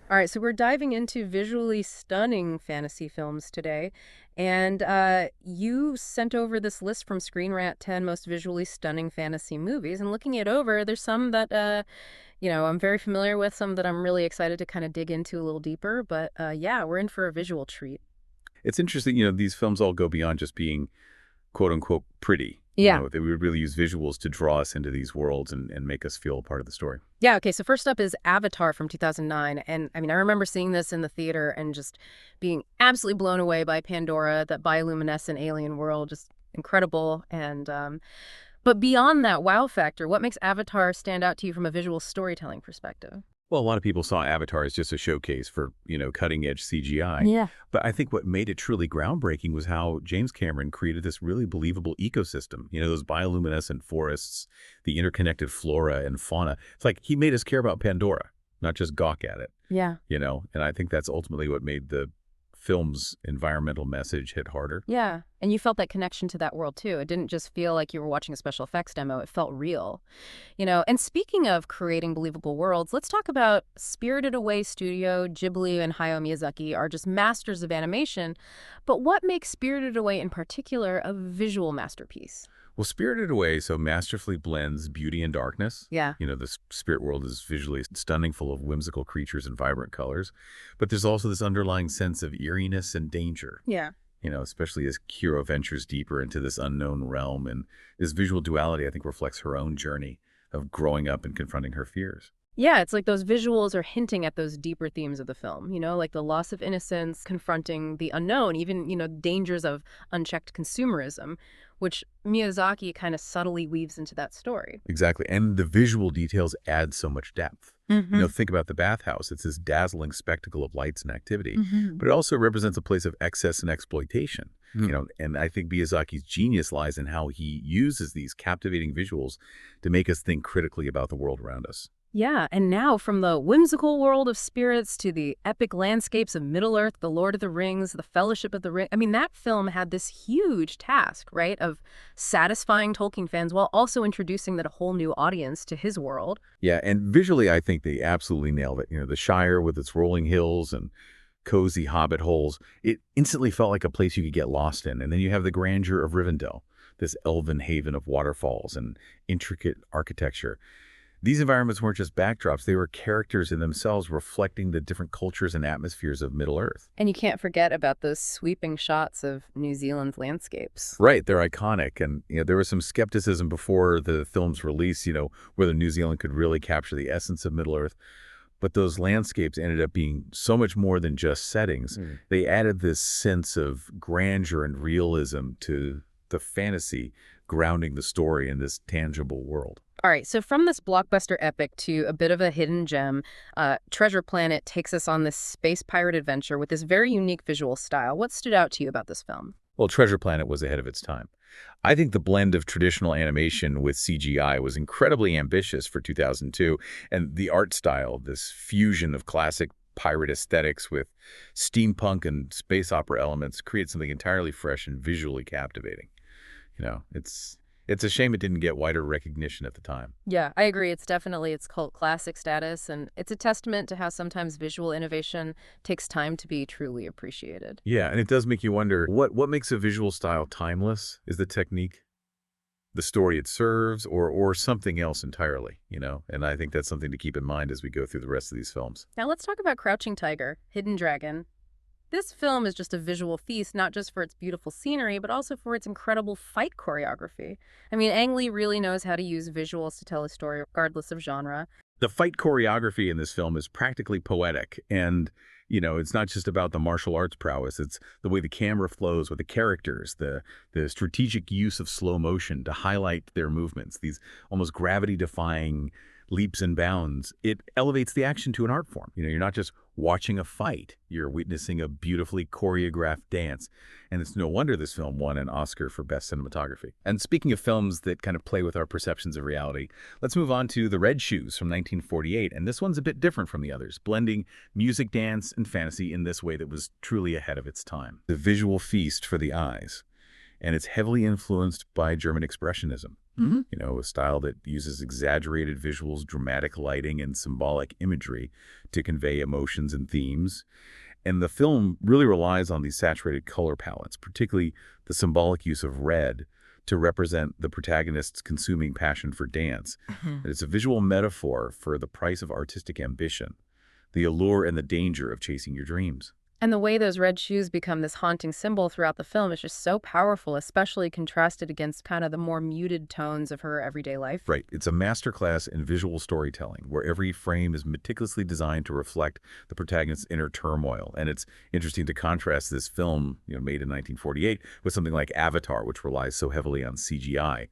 All right, so we're diving into visually stunning fantasy films today. And you sent over this list from Screen Rant 10 most visually stunning fantasy movies. And looking it over, there's some that, I'm very familiar with, some that I'm really excited to kind of dig into a little deeper. But yeah, we're in for a visual treat. It's interesting, these films all go beyond just being quote unquote pretty. Yeah. They would really use visuals to draw us into these worlds and make us feel a part of the story. Yeah, okay, so first up is Avatar from 2009. And I mean, I remember seeing this in the theater and just being absolutely blown away by Pandora, that bioluminescent alien world, just incredible. But beyond that wow factor, what makes Avatar stand out to you from a visual storytelling perspective? Well, a lot of people saw Avatar as just a showcase for, cutting edge CGI. Yeah. But I think what made it truly groundbreaking was how James Cameron created this really believable ecosystem. Those bioluminescent forests, the interconnected flora and fauna. It's like he made us care about Pandora, not just gawk at it, Yeah. And I think that's ultimately what made the film's environmental message hit harder. Yeah. And you felt that connection to that world too. It didn't just feel like you were watching a special effects demo, it felt real. And speaking of creating believable worlds, let's talk about Spirited Away Studio. Ghibli and Hayao Miyazaki are just masters of animation. But what makes Spirited Away in particular a visual masterpiece? Well, Spirited Away so masterfully blends beauty and darkness. Yeah. The spirit world is visually stunning, full of whimsical creatures and vibrant colors. But there's also this underlying sense of eeriness and danger, Yeah. Especially as Kiro ventures deeper into this unknown realm. And this visual duality, I think, reflects her own journey of growing up and confronting her fears. Yeah, it's like those visuals are hinting at those deeper themes of the film, like the loss of innocence, confronting the unknown, even, dangers of unchecked consumerism, which Miyazaki kind of subtly weaves into that story. Exactly. And the visual details add so much depth. Mm-hmm. Think about the bathhouse. It's this dazzling spectacle of lights and activity, Mm-hmm. but it also represents a place of excess and exploitation. And I think Miyazaki's genius lies in how he uses these captivating visuals to make us think critically about the world around us. Yeah, and now from the whimsical world of spirits to the epic landscapes of Middle-earth, The Lord of the Rings, The Fellowship of the Ring. I mean, that film had this huge task, right, of satisfying Tolkien fans while also introducing that a whole new audience to his world. Yeah, and visually, I think they absolutely nailed it. The Shire with its rolling hills and cozy hobbit holes, it instantly felt like a place you could get lost in. And then you have the grandeur of Rivendell, this elven haven of waterfalls and intricate architecture. These environments weren't just backdrops, they were characters in themselves reflecting the different cultures and atmospheres of Middle-earth. And you can't forget about those sweeping shots of New Zealand's landscapes. Right, they're iconic. And there was some skepticism before the film's release, whether New Zealand could really capture the essence of Middle-earth. But those landscapes ended up being so much more than just settings. They added this sense of grandeur and realism to the fantasy, grounding the story in this tangible world. All right, so from this blockbuster epic to a bit of a hidden gem, Treasure Planet takes us on this space pirate adventure with this very unique visual style. What stood out to you about this film? Well, Treasure Planet was ahead of its time. I think the blend of traditional animation with CGI was incredibly ambitious for 2002, and the art style, this fusion of classic pirate aesthetics with steampunk and space opera elements, creates something entirely fresh and visually captivating. It's a shame it didn't get wider recognition at the time. Yeah, I agree. It's definitely its cult classic status, and it's a testament to how sometimes visual innovation takes time to be truly appreciated. Yeah, and it does make you wonder, what makes a visual style timeless? Is the technique, the story it serves, or something else entirely, And I think that's something to keep in mind as we go through the rest of these films. Now let's talk about Crouching Tiger, Hidden Dragon. This film is just a visual feast, not just for its beautiful scenery, but also for its incredible fight choreography. I mean, Ang Lee really knows how to use visuals to tell a story regardless of genre. The fight choreography in this film is practically poetic, and it's not just about the martial arts prowess. It's the way the camera flows with the characters, the strategic use of slow motion to highlight their movements, these almost gravity-defying leaps and bounds. It elevates the action to an art form. You're not just watching a fight, you're witnessing a beautifully choreographed dance. And it's no wonder this film won an Oscar for Best Cinematography. And speaking of films that kind of play with our perceptions of reality, let's move on to The Red Shoes from 1948. And this one's a bit different from the others, blending music, dance, and fantasy in this way that was truly ahead of its time. The visual feast for the eyes. and it's heavily influenced by German Expressionism. Hmm. A style that uses exaggerated visuals, dramatic lighting, and symbolic imagery to convey emotions and themes. And the film really relies on these saturated color palettes, particularly the symbolic use of red to represent the protagonist's consuming passion for dance. And it's a visual metaphor for the price of artistic ambition, the allure and the danger of chasing your dreams. And the way those red shoes become this haunting symbol throughout the film is just so powerful, especially contrasted against kind of the more muted tones of her everyday life. Right. It's a masterclass in visual storytelling where every frame is meticulously designed to reflect the protagonist's inner turmoil. And it's interesting to contrast this film, made in 1948 with something like Avatar, which relies so heavily on CGI.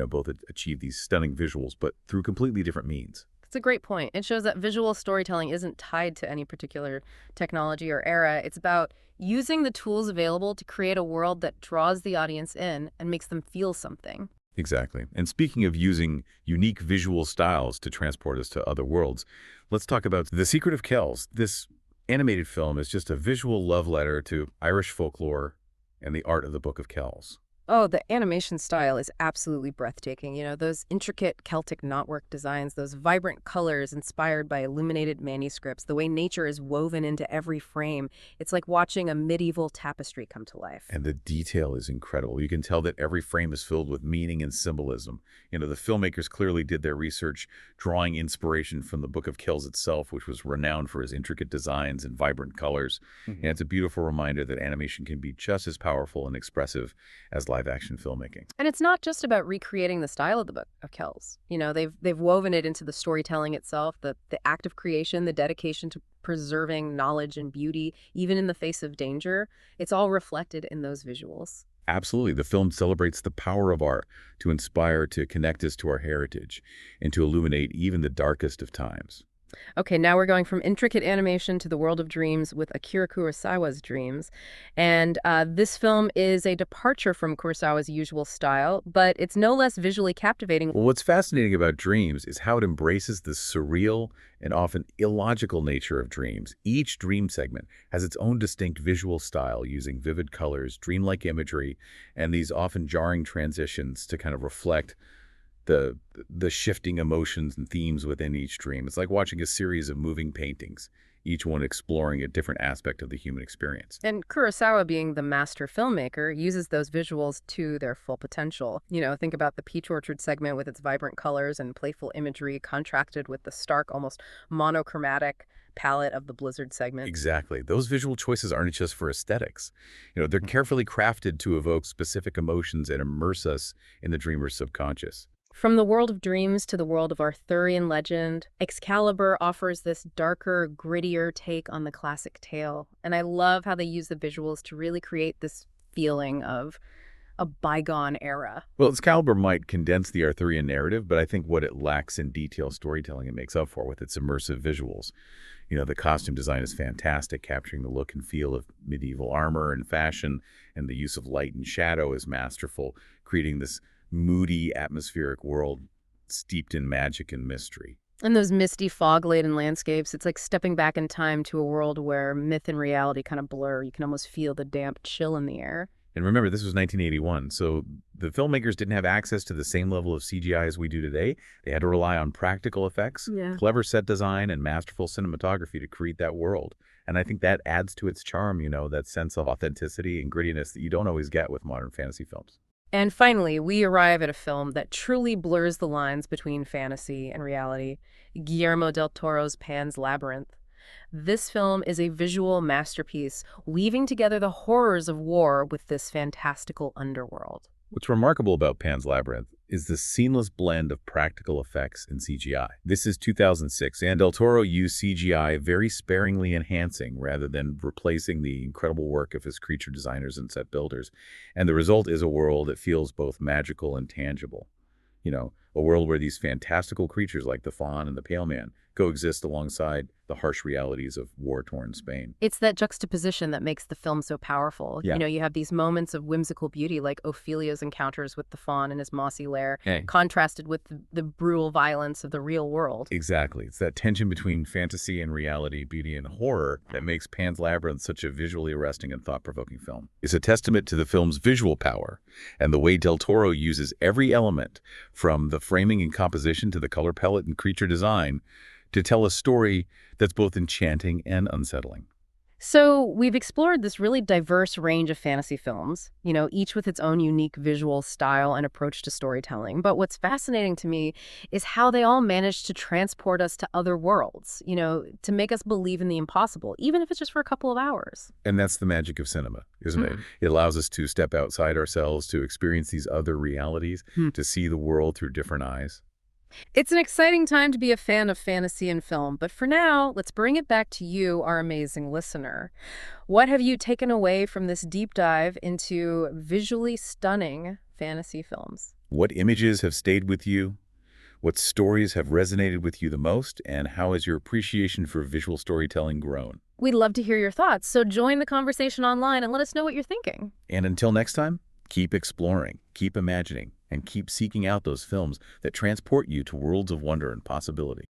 Both achieve these stunning visuals, but through completely different means. It's a great point. It shows that visual storytelling isn't tied to any particular technology or era. It's about using the tools available to create a world that draws the audience in and makes them feel something. Exactly. And speaking of using unique visual styles to transport us to other worlds, let's talk about The Secret of Kells. This animated film is just a visual love letter to Irish folklore and the art of the Book of Kells. Oh, the animation style is absolutely breathtaking. Those intricate Celtic knotwork designs, those vibrant colors inspired by illuminated manuscripts, the way nature is woven into every frame. It's like watching a medieval tapestry come to life. And the detail is incredible. You can tell that every frame is filled with meaning and symbolism. The filmmakers clearly did their research, drawing inspiration from the Book of Kells itself, which was renowned for its intricate designs and vibrant colors. And it's a beautiful reminder that animation can be just as powerful and expressive as live-action filmmaking. And it's not just about recreating the style of the Book of Kells. They've woven it into the storytelling itself, the act of creation, the dedication to preserving knowledge and beauty, even in the face of danger. It's all reflected in those visuals. Absolutely. The film celebrates the power of art to inspire, to connect us to our heritage, and to illuminate even the darkest of times. Okay, now we're going from intricate animation to the world of dreams with Akira Kurosawa's Dreams. And this film is a departure from Kurosawa's usual style, but it's no less visually captivating. Well, what's fascinating about dreams is how it embraces the surreal and often illogical nature of dreams. Each dream segment has its own distinct visual style, using vivid colors, dreamlike imagery, and these often jarring transitions to kind of reflect the shifting emotions and themes within each dream. It's like watching a series of moving paintings, each one exploring a different aspect of the human experience. And Kurosawa, being the master filmmaker, uses those visuals to their full potential. Think about the peach orchard segment with its vibrant colors and playful imagery contrasted with the stark, almost monochromatic palette of the blizzard segment. Exactly. Those visual choices aren't just for aesthetics. They're carefully crafted to evoke specific emotions and immerse us in the dreamer's subconscious. From the world of dreams to the world of Arthurian legend, Excalibur offers this darker, grittier take on the classic tale. And I love how they use the visuals to really create this feeling of a bygone era. Well, Excalibur might condense the Arthurian narrative, but I think what it lacks in detailed storytelling it makes up for with its immersive visuals. The costume design is fantastic, capturing the look and feel of medieval armor and fashion, and the use of light and shadow is masterful, creating this moody, atmospheric world steeped in magic and mystery. And those misty, fog-laden landscapes, it's like stepping back in time to a world where myth and reality kind of blur. You can almost feel the damp chill in the air. And remember, this was 1981, so the filmmakers didn't have access to the same level of CGI as we do today. They had to rely on practical effects, Yeah. clever set design, and masterful cinematography to create that world. And I think that adds to its charm, that sense of authenticity and grittiness that you don't always get with modern fantasy films. And finally, we arrive at a film that truly blurs the lines between fantasy and reality, Guillermo del Toro's Pan's Labyrinth. This film is a visual masterpiece, weaving together the horrors of war with this fantastical underworld. What's remarkable about Pan's Labyrinth is the seamless blend of practical effects and CGI. This is 2006, and Del Toro used CGI very sparingly, enhancing rather than replacing the incredible work of his creature designers and set builders. And the result is a world that feels both magical and tangible. A world where these fantastical creatures like the Faun and the Pale Man coexist alongside the harsh realities of war-torn Spain. It's that juxtaposition that makes the film so powerful. Yeah. You have these moments of whimsical beauty like Ophelia's encounters with the faun in his mossy lair, Hey. contrasted with the brutal violence of the real world. Exactly. It's that tension between fantasy and reality, beauty and horror, that makes Pan's Labyrinth such a visually arresting and thought-provoking film. It's a testament to the film's visual power and the way Del Toro uses every element, from the framing and composition to the color palette and creature design, to tell a story that's both enchanting and unsettling. So we've explored this really diverse range of fantasy films, each with its own unique visual style and approach to storytelling. But what's fascinating to me is how they all manage to transport us to other worlds, to make us believe in the impossible, even if it's just for a couple of hours. And that's the magic of cinema, isn't it? It allows us to step outside ourselves, to experience these other realities, to see the world through different eyes. It's an exciting time to be a fan of fantasy and film, but for now, let's bring it back to you, our amazing listener. What have you taken away from this deep dive into visually stunning fantasy films? What images have stayed with you? What stories have resonated with you the most? And how has your appreciation for visual storytelling grown? We'd love to hear your thoughts, so join the conversation online and let us know what you're thinking. And until next time, keep exploring, keep imagining, and keep seeking out those films that transport you to worlds of wonder and possibility.